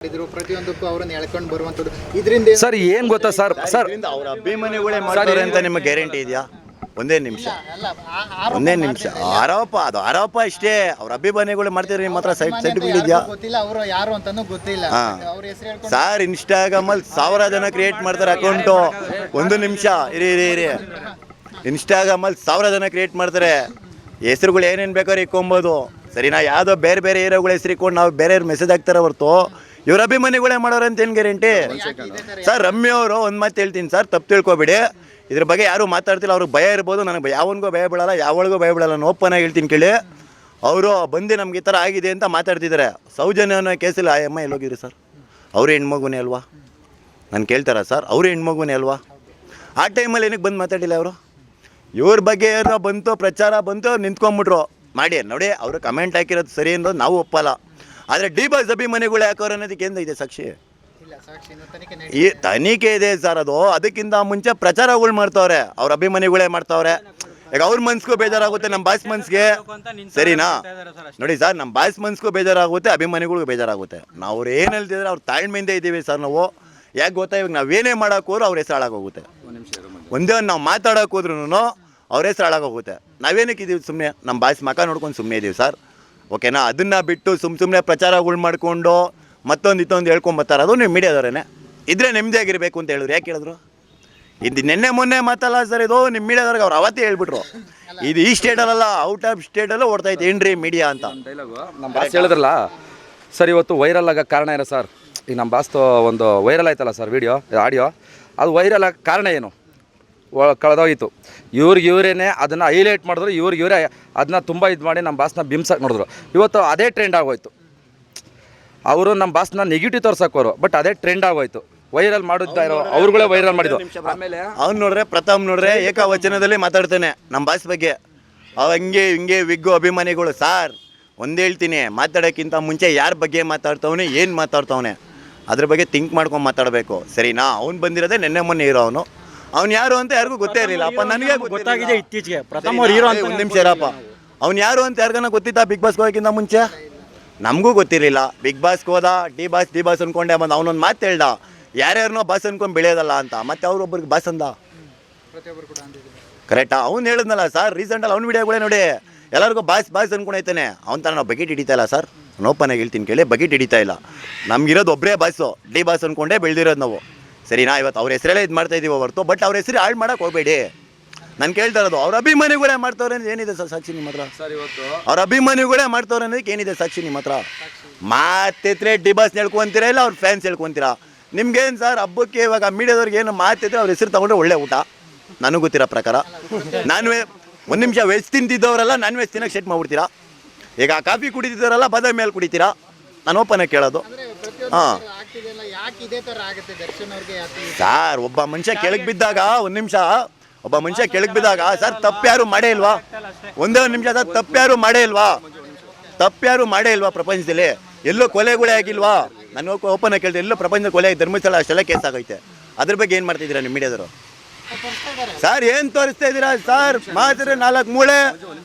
ಪ್ರತಿಯೊಂದಕ್ಕೂ ಅವರನ್ನು ಎಳ್ಕೊಂಡು ಬರುವಂಥದ್ದು ಇದರಿಂದ ಸರ್ ಏನು ಗೊತ್ತಾ ಸರ್ ಅವ್ರ ಅಭಿಮಾನಿಗಳೇ ಮಾಡ್ತಾರೆ ಅಂತ ನಿಮಗೆ ಗ್ಯಾರಂಟಿ ಇದೆಯಾ? ಒಂದೇ ನಿಮಿಷ ಆರೋಪ ಇಷ್ಟೇ. ಅವ್ರ ಅಭಿಮಾನಿಗಳು ಮಾಡ್ತಿದ್ರೆ ನಿಮ್ಮ ಹತ್ರ ಸರ್ಟಿಫಿಕೇಟ್ ಇದೆಯಾ? ಗೊತ್ತಿಲ್ಲ, ಅವರು ಯಾರು ಅಂತಾನೂ ಗೊತ್ತಿಲ್ಲ. ಅವ್ರ ಹೆಸರು ಹೇಳ್ಕೊಂಡು ಸರ್ ಇನ್ಸ್ಟಾಗ್ರಾಮಲ್ಲಿ 1000 ಜನ ಕ್ರಿಯೇಟ್ ಮಾಡ್ತಾರೆ ಅಕೌಂಟು. ಒಂದು ನಿಮಿಷ ಇರಿ. ಇನ್ಸ್ಟಾಗ್ರಾಮಲ್ಲಿ 1000 ಜನ ಕ್ರಿಯೇಟ್ ಮಾಡ್ತಾರೆ. ಹೆಸರುಗಳು ಏನೇನು ಬೇಕಾದ್ರೆ ಇಕ್ಕೊಬೋದು. ಸರಿನಾ? ಯಾವುದೋ ಬೇರೆ ಏರಿಯಾಗಳ ಹೆಸರು ಇಕ್ಕೊಂಡು ನಾವು ಬೇರೆ ಮೆಸೇಜ್ ಹಾಕ್ತಾರೆ ಹೊರತು ಇವ್ರ ಅಭಿಮಾನಿಗಳೇ ಮಾಡೋರು ಅಂತ ಏನು ಗ್ಯಾರಂಟಿ? ಸರ್ ರಮ್ಯ ಅವರು ಒಂದು ಮಾತು ಹೇಳ್ತೀನಿ ಸರ್, ತಪ್ಪು ತಿಳ್ಕೊಬೇಡಿ. ಇದ್ರ ಬಗ್ಗೆ ಯಾರು ಮಾತಾಡ್ತಿಲ್ಲ. ಅವ್ರಿಗೆ ಭಯ ಇರ್ಬೋದು, ನನಗೆ ಯಾವನಿಗೂ ಭಯ ಬೀಳಲ್ಲ, ಯಾವಳಿಗೂ ಭಯ ಬೀಳಲ್ಲ. ನಾನು ಓಪನ್ ಆಗಿ ಹೇಳ್ತೀನಿ ಕೇಳಿ. ಅವರು ಬಂದು ನಮ್ಗೆ ಈ ಥರ ಆಗಿದೆ ಅಂತ ಮಾತಾಡ್ತಿದ್ದಾರೆ. ಸೌಜನ್ಯ ಅನ್ನೋ ಕೇಸಲ್ಲಿ ಆ ಅಮ್ಮ ಎಲ್ಲೋಗಿದ್ರಿ ಸರ್? ಅವರು ಹೆಣ್ಮಗುನೇ ಅಲ್ವಾ? ನಾನು ಕೇಳ್ತಾರ ಸರ್? ಅವರು ಹೆಣ್ಮಗುನೇ ಅಲ್ವಾ? ಆ ಟೈಮಲ್ಲಿ ಏನಕ್ಕೆ ಬಂದು ಮಾತಾಡಿಲ್ಲ ಅವರು? ಇವ್ರ ಬಗ್ಗೆ ಏನೋ ಬಂತು, ಪ್ರಚಾರ ಬಂತು, ನಿಂತ್ಕೊಂಡ್ಬಿಟ್ರು. ಮಾಡಿ ನೋಡಿ, ಅವರು ಕಮೆಂಟ್ ಹಾಕಿರೋದು ಸರಿ ಅನ್ನೋದು ನಾವು ಒಪ್ಪಲ್ಲ. ಆದರೆ ಡಿ ಬಾಸ್ ಅಭಿಮಾನಿಗಳು ಯಾಕೋರು ಅನ್ನೋದಕ್ಕೆ ಏನು ಇದೆ ಸಾಕ್ಷಿ? ಈ ತನಿಖೆ ಇದೆ ಸರ್. ಅದಕ್ಕಿಂತ ಮುಂಚೆ ಪ್ರಚಾರಗಳು ಮಾಡ್ತಾವ್ರೆ, ಅವ್ರ ಅಭಿಮಾನಿಗಳೇ ಮಾಡ್ತಾವ್ರೆ. ಈಗ ಅವ್ರ ಮನ್ಸಿಗೂ ಬೇಜಾರಾಗುತ್ತೆ, ನಮ್ಮ ಬಾಸ್ ಮನ್ಸಿಗೆ. ಸರಿನಾ? ನೋಡಿ ಸರ್, ನಮ್ಮ ಬಾಸ್ ಮನ್ಸಿಗೂ ಬೇಜಾರಾಗುತ್ತೆ, ಅಭಿಮಾನಿಗಳಿಗೂ ಬೇಜಾರಾಗುತ್ತೆ. ನಾವು ಅವ್ರು ಏನು ಹೇಳ್ತಿದ್ರೆ ಅವ್ರ ತಾಳ್ಮೆಯಿಂದ ಇದ್ದೀವಿ ಸರ್ ನಾವು. ಯಾಕೆ ಗೊತ್ತಾ, ಇವಾಗ ನಾವೇನೇ ಮಾಡೋಕೆ ಹೋದ್ರು ಅವ್ರ ಹೆಸರು ಹಾಳಾಗೋಗುತ್ತೆ. ಒಂದೇ ಒಂದು ನಾವು ಮಾತಾಡೋಕೆ ಹೋದ್ರೂ ಅವ್ರ ಹೆಸರು ಹಾಳಾಗೋಗುತ್ತೆ. ನಾವೇನಕ್ಕೆ ಇದ್ದೀವಿ ಸುಮ್ಮನೆ? ನಮ್ಮ ಬಾಸ್ ಮಕ ನೋಡ್ಕೊಂಡು ಸುಮ್ಮನೆ ಇದ್ದೀವಿ ಸರ್. ಓಕೆನಾ? ಅದನ್ನು ಬಿಟ್ಟು ಸುಮ್ಮನೆ ಪ್ರಚಾರಗಳು ಮಾಡಿಕೊಂಡು ಮತ್ತೊಂದು ಹೇಳ್ಕೊಂಬತ್ತಾರೆ. ಅದು ನೀವು ಮೀಡಿಯಾದವರೇನೆ ಇದ್ರೆ ನೆಮ್ಮದಿಯಾಗಿರಬೇಕು ಅಂತ ಹೇಳಿದ್ರು. ಯಾಕೆ ಹೇಳಿದ್ರು? ಇದು ನಿನ್ನೆ ಮೊನ್ನೆ ಮಾತಲ್ಲ ಸರ್. ಇದು ನಿಮ್ಮ ಮೀಡಿಯಾದವ್ರಿಗೆ ಅವ್ರು ಅವತ್ತೇ ಹೇಳ್ಬಿಟ್ರು. ಇದು ಈ ಸ್ಟೇಟಲ್ಲ, ಔಟ್ ಆಫ್ ಸ್ಟೇಟಲ್ಲೂ ಓಡ್ತಾಯಿತ್ತು ಏನ್ರಿ ಮೀಡಿಯಾ ಅಂತ. ನಮ್ಮ ಬಾಸ್ ಹೇಳಿದ್ರಲ್ಲ ಸರ್, ಇವತ್ತು ವೈರಲ್ ಆಗೋ ಕಾರಣ ಏನು ಸರ್? ಈಗ ನಮ್ಮ ಬಾಸ್ದು ಒಂದು ವೈರಲ್ ಆಯ್ತಲ್ಲ ಸರ್, ಆಡಿಯೋ. ಅದು ವೈರಲ್ ಆಗೋ ಕಾರಣ ಏನು? ಕಳೆದೋಗಿತ್ತು. ಇವರೇನೆ ಅದನ್ನು ಹೈಲೈಟ್ ಮಾಡಿದ್ರು, ಇವರೇ ಅದನ್ನ ತುಂಬ ಇದು ಮಾಡಿ ನಮ್ಮ ಬಾಸ್ನ ಬಿಂಸಕ್ಕೆ ನೋಡಿದ್ರು. ಇವತ್ತು ಅದೇ ಟ್ರೆಂಡ್ ಆಗೋಯ್ತು. ಅವರು ನಮ್ಮ ಬಾಸ್ನ ನೆಗೆಟಿವ್ ತೋರ್ಸೋಕೋರು, ಬಟ್ ಅದೇ ಟ್ರೆಂಡ್ ಆಗೋಯ್ತು. ವೈರಲ್ ಮಾಡುತ್ತಾ ಇರೋ ಅವ್ರುಗಳೇ ವೈರಲ್ ಮಾಡಿದ್ರು. ಆಮೇಲೆ ಅವ್ನು ನೋಡ್ರೆ, ಪ್ರಥಮ್ ನೋಡ್ರೆ ಏಕವಚನದಲ್ಲಿ ಮಾತಾಡ್ತಾನೆ ನಮ್ಮ ಬಾಸ್ ಬಗ್ಗೆ. ಹಿಂಗೆ ವಿಗ್ಗು ಅಭಿಮಾನಿಗಳು ಸಾರ್. ಒಂದು ಹೇಳ್ತೀನಿ, ಮಾತಾಡೋಕ್ಕಿಂತ ಮುಂಚೆ ಯಾರ ಬಗ್ಗೆ ಮಾತಾಡ್ತವನೆ, ಏನು ಮಾತಾಡ್ತವನೆ ಅದ್ರ ಬಗ್ಗೆ ಥಿಂಕ್ ಮಾಡ್ಕೊಂಡು ಮಾತಾಡಬೇಕು. ಸರಿನಾ? ಅವ್ನು ಬಂದಿರೋದೇ ನೆನ್ನೆ ಮೊನ್ನೆ ಹೀರೋ. ಅವ್ನು ಯಾರು ಅಂತ ಯಾರಿಗೂ ಗೊತ್ತೇ ಇರಲಿಲ್ಲ. ಅಪ್ಪ ನನಗೆ ಗೊತ್ತಾಗಿದೆ ಇತ್ತೀಚೆಗೆ. ಪ್ರಥಮ ಹೀರೋ ಅಂತ. ಒಂದು ನಿಮಿಷ ಇರಪ್ಪ. ಅವ್ನು ಯಾರು ಅಂತ ಯಾರಿಗಾನ ಗೊತ್ತಿತ್ತಾ? ಬಿಗ್ ಬಾಸ್ಗೆ ಹೋಗೋಕ್ಕಿಂತ ಮುಂಚೆ ನಮಗೂ ಗೊತ್ತಿರಲಿಲ್ಲ. ಬಿಗ್ ಬಾಸ್ಗೆ ಹೋದ, ಡಿ ಬಾಸ್ ಅನ್ಕೊಂಡೆ ಬಂದು ಅವನೊಂದು ಮಾತು ಹೇಳ್ದ, ಯಾರ್ಯಾರನೋ ಬಾಸ್ ಅನ್ಕೊಂಡು ಬೆಳೆಯೋದಲ್ಲ ಅಂತ. ಮತ್ತೆ ಅವ್ರೊಬ್ರಿಗೆ ಬಾಸ್ ಅಂದ. ಕರೆಕ್ಟಾ? ಅವ್ನು ಹೇಳಿದ್ನಲ್ಲ ಸರ್, ರೀಸೆಂಟಲ್ಲಿ ಅವ್ನು ವಿಡಿಯೋಗಳೇ ನೋಡಿ, ಎಲ್ಲರಿಗೂ ಬಾಸ್ ಅನ್ಕೊಂಡೈತಾನೆ. ಅವ್ನ ಥರ ನಾವು ಬಕೆಟ್ ಹಿಡಿತಾ ಇಲ್ಲ ಸರ್. ನಾನು ಓಪನ್ ಆಗಿ ಹೇಳ್ತೀನಿ ಕೇಳಿ, ಬಕೆಟ್ ಹಿಡಿತಾ ಇಲ್ಲ. ನಮ್ಗಿರೋದು ಒಬ್ಬರೇ ಬಾಸು, ಡಿ ಬಾಸ್ ಅನ್ಕೊಂಡೇ ಬೆಳೆದಿರೋದು ನಾವು. ಸರಿನಾ? ಇವತ್ತು ಅವ್ರ ಹೆಸರಲ್ಲೇ ಇದು ಮಾಡ್ತಾ ಇದೀವಿ ಹೊರತು, ಬಟ್ ಅವ್ರ ಹೆಸರು ಹಾಳು ಮಾಡೋಕೆ ಹೋಗಬೇಡಿ. ನಾನು ಕೇಳ್ತಾ ಇರೋದು, ಅವ್ರ ಅಭಿಮಾನಿಗಳೇ ಮಾಡ್ತವ್ರೆ ಅನ್ನೋದು ಏನಿದೆ ಸರ್ ಸಾಕ್ಷಿ ನಿಮ್ಮ ಹತ್ರ? ಸರ್ ಇವತ್ತು ಅವ್ರ ಅಭಿಮಾನಿಗಳೇ ಮಾಡ್ತವ್ರೆ ಅನ್ನೋದಕ್ಕೆ ಏನಿದೆ ಸಾಕ್ಷಿ ನಿಮ್ಮ ಹತ್ರ? ಮಾತಿದ್ರೆ ಡಿ ಬಾಸ್ ಹೇಳ್ಕೊಂತೀರಾ, ಇಲ್ಲ ಅವ್ರ ಫ್ಯಾನ್ಸ್ ಹೇಳ್ಕೊಂತೀರಾ? ನಿಮ್ಗೇನು ಸರ್ ಹಬ್ಬಕ್ಕೆ ಇವಾಗ ಮೀಡಿಯಾದವ್ರಿಗೆ ಏನು ಮಾತಿದ್ರೆ ಅವ್ರ ಹೆಸರು ತೊಗೊಂಡ್ರೆ ಒಳ್ಳೆ ಊಟ. ನನಗೆ ಗೊತ್ತಿರೋ ಪ್ರಕಾರ ಒಂದು ನಿಮಿಷ ವೆಜ್ ತಿಂತಿದ್ದವರೆಲ್ಲ ನಾನ್ ವೆಜ್ ತಿನ್ನಕ್ಕೆ ಸೆಟ್ ಮಾಡ್ಬಿಡ್ತೀರಾ. ಈಗ ಕಾಫಿ ಕುಡಿತಿದ್ದವರೆಲ್ಲ ಬಾದಾಮಿ ಮೇಲೆ ಕುಡಿತೀರಾ? ನಾನು ಓಪನ್ ಆಗಿ ಕೇಳೋದು. ಹಾಂ ಸರ್, ಒಬ್ಬ ಮನುಷ್ಯ ಕೆಳಗೆ ಬಿದ್ದಾಗ, ಒಂದು ನಿಮಿಷ, ಒಬ್ಬ ಮನುಷ್ಯ ಕೆಳಗೆ ಬಿದ್ದಾಗ ಸರ್ ತಪ್ಪು ಯಾರು ಮಾಡೇ ಇಲ್ವಾ? ಒಂದೇ ಒಂದು ನಿಮಿಷ ಸರ್, ತಪ್ಪು ಯಾರು ಮಾಡೇ ಇಲ್ವಾ ಪ್ರಪಂಚದಲ್ಲಿ? ಎಲ್ಲೋ ಕೊಲೆಗಳೇ ಆಗಿಲ್ವಾ? ನಾನು ಓಪನ್ ಆಗಿ ಕೇಳ್ತೀನಿ, ಎಲ್ಲೋ ಪ್ರಪಂಚದ ಕೊಲೆ ಆಗಿ ಧರ್ಮಸ್ಥಳ ಅಷ್ಟೆಲ್ಲ ಕೇಸ್ ಆಗೈತೆ. ಅದ್ರ ಬಗ್ಗೆ ಏನು ಮಾಡ್ತಿದ್ದೀರಾ ನಿಮ್ಮ ಮೀಡಿಯಾದವರು? ಸರ್ ಏನು ತೋರಿಸ್ತಾ ಇದ್ದೀರಾ ಸರ್? ಮಾತ್ರ 4 ಮೂಳೆ.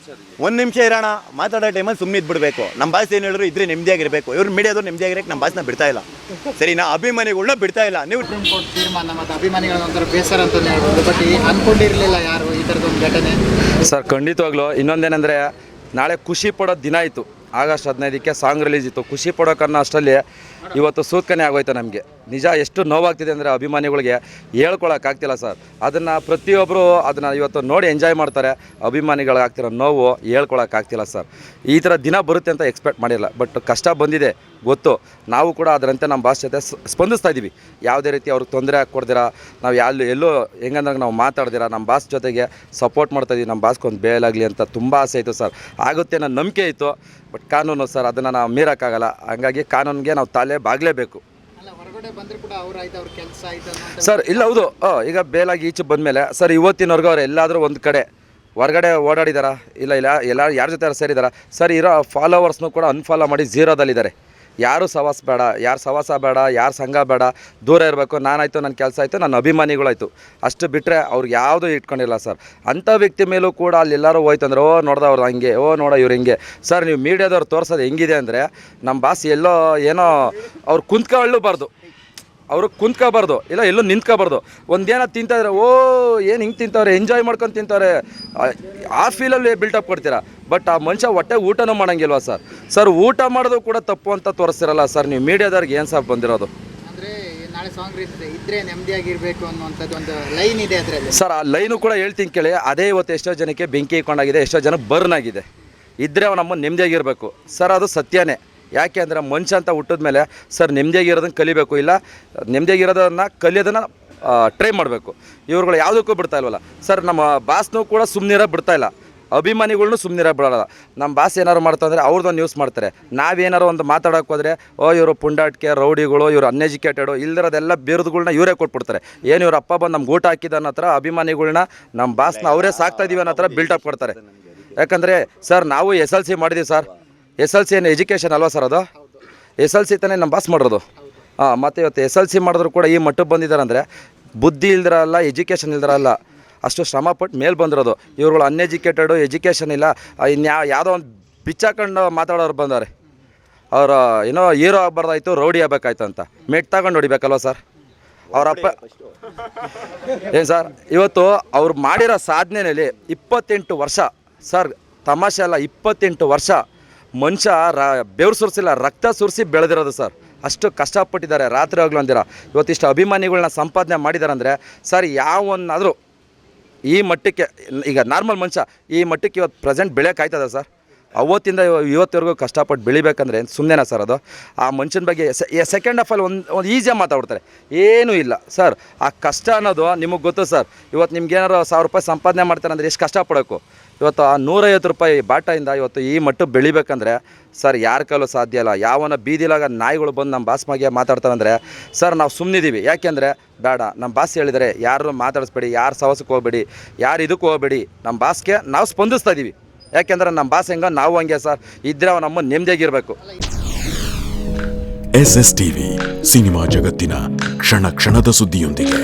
ಒಂದು ನಿಮಿಷ ಇರೋಣ, ಮಾತಾಡೋ ಟೈಮಲ್ಲಿ ಸುಮ್ಮನೆ ಇದ್ಬಿಡ್ಬೇಕು. ನಮ್ಮ ಬಾಸ್ ಏನು ಹೇಳಿದ್ರು ಇದ್ರೆ ನೆಮ್ಮದಿಯಾಗಿರಬೇಕು. ಇವ್ರು ಮೀಡಿಯಾದವ್ರು ನೆಮ್ಮದಿಯಾಗಿರಕ್ಕೆ ನಮ್ಮ ಬಾಸ್ನ ಬಿಡ್ತಾ ಇಲ್ಲ. ಸರಿನಾ? ಅಭಿಮಾನಿಗಳನ್ನ ಬಿಡ್ತಾ ಇಲ್ಲ. ನೀವು ತೀರ್ಮಾನ ಮತ್ತು ಅಭಿಮಾನಿಗಳ ಒಂಥರ ಬೇಸರ ಅಂತ ಹೇಳ್ಬೋದು. ಬಟ್ ಅನ್ಕೊಂಡಿರಲಿಲ್ಲ ಯಾರು ಈ ಥರದೊಂದು ಘಟನೆ. ಸರ್ ಖಂಡಿತವಾಗ್ಲೂ. ಇನ್ನೊಂದೇನೆಂದರೆ, ನಾಳೆ ಖುಷಿ ಪಡೋ ದಿನ ಆಯಿತು. ಆಗಸ್ಟ್ 15ಕ್ಕೆ ಸಾಂಗ್ ರಿಲೀಸ್ ಇತ್ತು. ಖುಷಿ ಪಡೋಕನ್ನೋ ಅಷ್ಟರಲ್ಲಿ ಇವತ್ತು ಸೂತ್ಕನೆ ಆಗೋಯ್ತು ನಮಗೆ. ನಿಜ ಎಷ್ಟು ನೋವಾಗ್ತಿದೆ ಅಂದರೆ ಅಭಿಮಾನಿಗಳಿಗೆ ಹೇಳ್ಕೊಳಕ್ಕಾಗ್ತಿಲ್ಲ ಸರ್. ಅದನ್ನು ಪ್ರತಿಯೊಬ್ಬರು ಅದನ್ನು ಇವತ್ತು ನೋಡಿ ಎಂಜಾಯ್ ಮಾಡ್ತಾರೆ. ಅಭಿಮಾನಿಗಳಿಗಾಗ್ತಿರೋ ನೋವು ಹೇಳ್ಕೊಳಕ್ಕಾಗ್ತಿಲ್ಲ ಸರ್. ಈ ಥರ ದಿನ ಬರುತ್ತೆ ಅಂತ ಎಕ್ಸ್ಪೆಕ್ಟ್ ಮಾಡಿಲ್ಲ. ಬಟ್ ಕಷ್ಟ ಬಂದಿದೆ ಗೊತ್ತು. ನಾವು ಕೂಡ ಅದರಂತೆ ನಮ್ಮ ಬಾಸ್ ಜೊತೆ ಸ್ಪಂದಿಸ್ತಾ ಇದ್ದೀವಿ. ಯಾವುದೇ ರೀತಿ ಅವ್ರಿಗೆ ತೊಂದರೆ ಕೊಡ್ದಿರ, ನಾವು ಎಲ್ಲೋ ಹೆಂಗಂದ್ರೆ ನಾವು ಮಾತಾಡ್ದಿರ ನಮ್ಮ ಬಾಸ್ ಜೊತೆಗೆ ಸಪೋರ್ಟ್ ಮಾಡ್ತಾಯಿದ್ದೀವಿ. ನಮ್ಮ ಬಾಸ್ಗೊಂದು ಬೇಲಾಗಲಿ ಅಂತ ತುಂಬ ಆಸೆ ಆಯಿತು ಸರ್. ಆಗುತ್ತೆ ನನ್ನ ನಂಬಿಕೆ ಇತ್ತು. ಬಟ್ ಕಾನೂನು ಸರ್, ಅದನ್ನು ನಾವು ಮೀರೋಕ್ಕಾಗಲ್ಲ. ಹಾಗಾಗಿ ಕಾನೂನಿಗೆ ನಾವು ತಲೆ ಬಾಗಲೇಬೇಕು ಸರ್. ಇಲ್ಲ ಹೌದು, ಈಗ ಬೇಲಾಗಿ ಈಚೆ ಬಂದಮೇಲೆ ಸರ್, ಇವತ್ತಿನವರೆಗೂ ಅವ್ರು ಎಲ್ಲಾದರೂ ಒಂದು ಕಡೆ ಹೊರಗಡೆ ಓಡಾಡಿದಾರಾ? ಇಲ್ಲ ಯಾರ ಜೊತೆ ಸೇರಿದಾರಾ ಸರ್? ಇರೋ ಫಾಲೋವರ್ಸ್ನೂ ಕೂಡ ಅನ್ಫಾಲೋ ಮಾಡಿ ಝೀರೋದಲ್ಲಿದ್ದಾರೆ. ಯಾರು ಸವಾಸ ಬೇಡ, ಯಾರು ಸವಾಸ ಬೇಡ, ಯಾರು ಸಂಘ ಬೇಡ, ದೂರ ಇರಬೇಕು. ನಾನಾಯಿತು, ನನ್ನ ಕೆಲಸ ಆಯಿತು, ನನ್ನ ಅಭಿಮಾನಿಗಳಾಯಿತು, ಅಷ್ಟು ಬಿಟ್ಟರೆ ಅವ್ರಿಗೆ ಯಾವುದೂ ಇಟ್ಕೊಂಡಿಲ್ಲ ಸರ್. ಅಂಥ ವ್ಯಕ್ತಿ ಮೇಲೂ ಕೂಡ ಅಲ್ಲೆಲ್ಲರೂ ಹೋಯ್ತು ಅಂದರೆ, ಓ ನೋಡ್ದ ಅವ್ರು ಹಂಗೆ, ಓ ನೋಡ ಇವ್ರು ಹಿಂಗೆ. ಸರ್ ನೀವು ಮೀಡಿಯಾದವ್ರು ತೋರಿಸೋದು ಹೆಂಗಿದೆ ಅಂದರೆ, ನಮ್ಮ ಬಾಸ್ ಎಲ್ಲೋ ಏನೋ ಅವ್ರು ಕುಂತ್ಕೊಳ್ಳಬಾರ್ದು, ಅವರು ಕುಂತ್ಕೋಬಾರ್ದು, ಇಲ್ಲ ಎಲ್ಲೂ ನಿಂತ್ಕೋಬಾರ್ದು. ಒಂದೇನೋ ತಿಂತಾಯಿದ್ರೆ, ಓ ಏನು ಹಿಂಗೆ ತಿಂತವ್ರೆ, ಎಂಜಾಯ್ ಮಾಡ್ಕೊಂಡು ತಿಂತವ್ರೆ, ಆ ಫೀಲಲ್ಲಿ ಬಿಲ್ಟಪ್ ಕೊಡ್ತೀರಾ. ಬಟ್ ಆ ಮನುಷ್ಯ ಹೊಟ್ಟೆ ಊಟನೂ ಮಾಡೋಂಗಿಲ್ವ ಸರ್? ಸರ್ ಊಟ ಮಾಡೋದು ಕೂಡ ತಪ್ಪು ಅಂತ ತೋರಿಸ್ತಿರಲ್ಲ ಸರ್ ನೀವು ಮೀಡಿಯಾದವ್ರಿಗೆ. ಏನು ಸರ್ ಬಂದಿರೋದು? ಅಂದರೆ ನಾಳೆ ಸಾಂಗ್ ಇದ್ರೆ ನೆಮ್ಮದಿಯಾಗಿರ್ಬೇಕು ಅನ್ನುವಂಥದ್ದು ಒಂದು ಲೈನ್ ಇದೆ ಅದರಲ್ಲಿ. ಸರ್ ಆ ಲೈನು ಕೂಡ ಹೇಳ್ತೀನಿ ಕೇಳಿ. ಅದೇ ಇವತ್ತು ಎಷ್ಟೋ ಜನಕ್ಕೆ ಬೆಂಕಿ ಇಟ್ಕೊಂಡಾಗಿದೆ, ಎಷ್ಟೋ ಜನ ಬರ್ನ್ ಆಗಿದೆ. ಇದ್ದರೆ ಅವ್ನು ನಮ್ಮ ನೆಮ್ಮದಿಯಾಗಿರಬೇಕು ಸರ್, ಅದು ಸತ್ಯನೇ. ಯಾಕೆ ಅಂದರೆ ಮನುಷ್ಯ ಅಂತ ಹುಟ್ಟಿದ ಮೇಲೆ ಸರ್ ನೆಮ್ಮದಿಯಾಗಿರೋದನ್ನು ಕಲಿಬೇಕು, ಇಲ್ಲ ನೆಮ್ಮದಿಯಾಗಿರೋದನ್ನು ಕಲಿಯೋದನ್ನು ಟ್ರೈ ಮಾಡಬೇಕು. ಇವ್ರುಗಳು ಯಾವುದಕ್ಕೂ ಬಿಡ್ತಾ ಇಲ್ವಲ್ಲ ಸರ್. ನಮ್ಮ ಬಾಸ್ನೂ ಕೂಡ ಸುಮ್ಮನಿರೋ ಬಿಡ್ತಾಯಿಲ್ಲ, ಅಭಿಮಾನಿಗಳ್ನೂ ಸುಮ್ಮನಿರೋ ಬಿಡೋಲ್ಲ. ನಮ್ಮ ಬಾಸ್ ಏನಾರು ಮಾಡ್ತಂದರೆ ಅವ್ರದ್ದೊಂದು ನ್ಯೂಸ್ ಮಾಡ್ತಾರೆ. ನಾವೇನಾರು ಒಂದು ಮಾತಾಡೋಕೆ ಹೋದರೆ, ಓ ಇವರು ಪುಂಡಾಟಿಕೆ, ರೌಡಿಗಳು, ಇವರು ಅನ್ಎಜುಕೇಟೆಡು, ಇಲ್ದಿರೋದೆಲ್ಲ ಬಿರುದುಗಳ್ನ ಇವರೇ ಕೊಟ್ಬಿಡ್ತಾರೆ. ಏನು ಇವ್ರ ಅಪ್ಪ ಬಂದು ನಮ್ಗೆ ಊಟ ಹಾಕಿದ ಅನ್ನೋ ಥರ ಅಭಿಮಾನಿಗಳ್ನ, ನಮ್ಮ ಬಾಸ್ನ ಅವರೇ ಸಾಕ್ತಾಯಿದ್ದೀವಿ ಅನ್ನೋ ಥರ ಬಿಲ್ಟಪ್ ಕೊಡ್ತಾರೆ. ಯಾಕಂದರೆ ಸರ್ ನಾವು SLC ಮಾಡಿದ್ದೀವಿ ಸರ್. SLC ಏನು ಎಜುಕೇಷನ್ ಅಲ್ವಾ ಸರ್? ಅದು SLC ತಾನೇ ನಮ್ಮ ಬಾಸ್ ಮಾಡೋದು. ಮತ್ತು ಇವತ್ತು SLC ಮಾಡಿದ್ರು ಕೂಡ ಈ ಮಟ್ಟಕ್ಕೆ ಬಂದಿದ್ದಾರೆ ಅಂದರೆ ಬುದ್ಧಿ ಇಲ್ದಿರಲ್ಲ, ಎಜುಕೇಷನ್ ಇಲ್ದಿರಲ್ಲ, ಅಷ್ಟು ಶ್ರಮಪಟ್ಟು ಮೇಲೆ ಬಂದಿರೋದು. ಇವ್ರುಗಳು ಅನ್ಎಜುಕೇಟೆಡು, ಎಜುಕೇಷನ್ ಇಲ್ಲ, ಯಾವುದೋ ಒಂದು ಬಿಚ್ಚಾಕೊಂಡು ಮಾತಾಡೋರು ಬಂದವ್ರೆ. ಅವರು ಏನೋ ಹೀರೋ ಆಗಬಾರ್ದಾಯ್ತು, ರೌಡಿ ಆಗಬೇಕಾಯ್ತು ಅಂತ ಮೆಟ್ ತಗೊಂಡು ಹೊಡಿಬೇಕಲ್ವ ಸರ್ ಅವರಪ್ಪ? ಏನು ಸರ್ ಇವತ್ತು ಅವ್ರು ಮಾಡಿರೋ ಸಾಧನೆಯಲ್ಲಿ 28 ವರ್ಷ ಸರ್, ತಮಾಷೆ ಅಲ್ಲ, 28 ವರ್ಷ ಮನುಷ್ಯ ಬೆವ್ರು ಸುರಿಸಿಲ್ಲ, ರಕ್ತ ಸುರಿಸಿ ಬೆಳೆದಿರೋದು ಸರ್. ಅಷ್ಟು ಕಷ್ಟಪಟ್ಟಿದ್ದಾರೆ, ರಾತ್ರಿ ಹೋಗ್ಲು ಅಂದಿರ. ಇವತ್ತಿಷ್ಟು ಅಭಿಮಾನಿಗಳನ್ನ ಸಂಪಾದನೆ ಮಾಡಿದ್ದಾರೆ ಅಂದರೆ ಸರ್, ಯಾವನ್ನಾದರೂ ಈ ಮಟ್ಟಕ್ಕೆ, ಈಗ ನಾರ್ಮಲ್ ಮನುಷ್ಯ ಈ ಮಟ್ಟಕ್ಕೆ ಇವತ್ತು ಪ್ರೆಸೆಂಟ್ ಬೆಳೆಯೋಕ್ಕಾಯ್ತದ ಸರ್? ಅವತ್ತಿಂದ ಇವತ್ತವರೆಗೂ ಕಷ್ಟಪಟ್ಟು ಬೆಳಿಬೇಕಂದ್ರೆ ಸುಮ್ಮನೆನಾ ಸರ್ ಅದು? ಆ ಮನುಷ್ಯನ ಬಗ್ಗೆ ಸೆಕೆಂಡ್ ಆಫ್ ಆಲ್ ಒಂದು ಈಸಿಯಾಗಿ ಮಾತಾಡ್ತಾರೆ, ಏನೂ ಇಲ್ಲ ಸರ್. ಆ ಕಷ್ಟ ಅನ್ನೋದು ನಿಮಗೆ ಗೊತ್ತು ಸರ್. ಇವತ್ತು ನಿಮ್ಗೇನಾರು 1000 ರೂಪಾಯಿ ಸಂಪಾದನೆ ಮಾಡ್ತಾರೆ ಅಂದರೆ ಎಷ್ಟು ಕಷ್ಟಪಡೋಕು. ಇವತ್ತು ಆ 150 ರೂಪಾಯಿ ಬಾಟಾಯಿಂದ ಇವತ್ತು ಈ ಮಟ್ಟಕ್ಕೆ ಬೆಳಿಬೇಕಂದ್ರೆ ಸರ್ ಯಾರ ಕೈಲೂ ಸಾಧ್ಯ ಇಲ್ಲ. ಯಾವನ ಬೀದಿಲಾಗ ನಾಯಿಗಳು ಬಂದು ನಮ್ಮ ಬಾಸ್ ಬಗ್ಗೆ ಮಾತಾಡ್ತಾರಂದರೆ ಸರ್ ನಾವು ಸುಮ್ಮನಿದ್ದೀವಿ. ಯಾಕೆಂದರೆ ಬೇಡ, ನಮ್ಮ ಬಾಸ್ ಹೇಳಿದರೆ ಯಾರು ಮಾತಾಡಿಸ್ಬೇಡಿ, ಯಾರು ಸವಸಕ್ಕೆ ಹೋಗ್ಬೇಡಿ, ಯಾರು ಇದಕ್ಕೆ ಹೋಗ್ಬೇಡಿ, ನಮ್ಮ ಬಾಸ್ಗೆ ನಾವು ಸ್ಪಂದಿಸ್ತಾ ಇದ್ದೀವಿ. ಯಾಕೆಂದರೆ ನಮ್ಮ ಬಾಸ್ ಹೆಂಗ ನಾವು ಹಂಗೆ ಸರ್. ಇದ್ದರೆ ಅವ ನಮ್ಮ ನೆಮ್ಮದಿಯಾಗಿರಬೇಕು. SSTV ಸಿನಿಮಾ ಜಗತ್ತಿನ ಕ್ಷಣ ಕ್ಷಣದ ಸುದ್ದಿಯೊಂದಿಗೆ.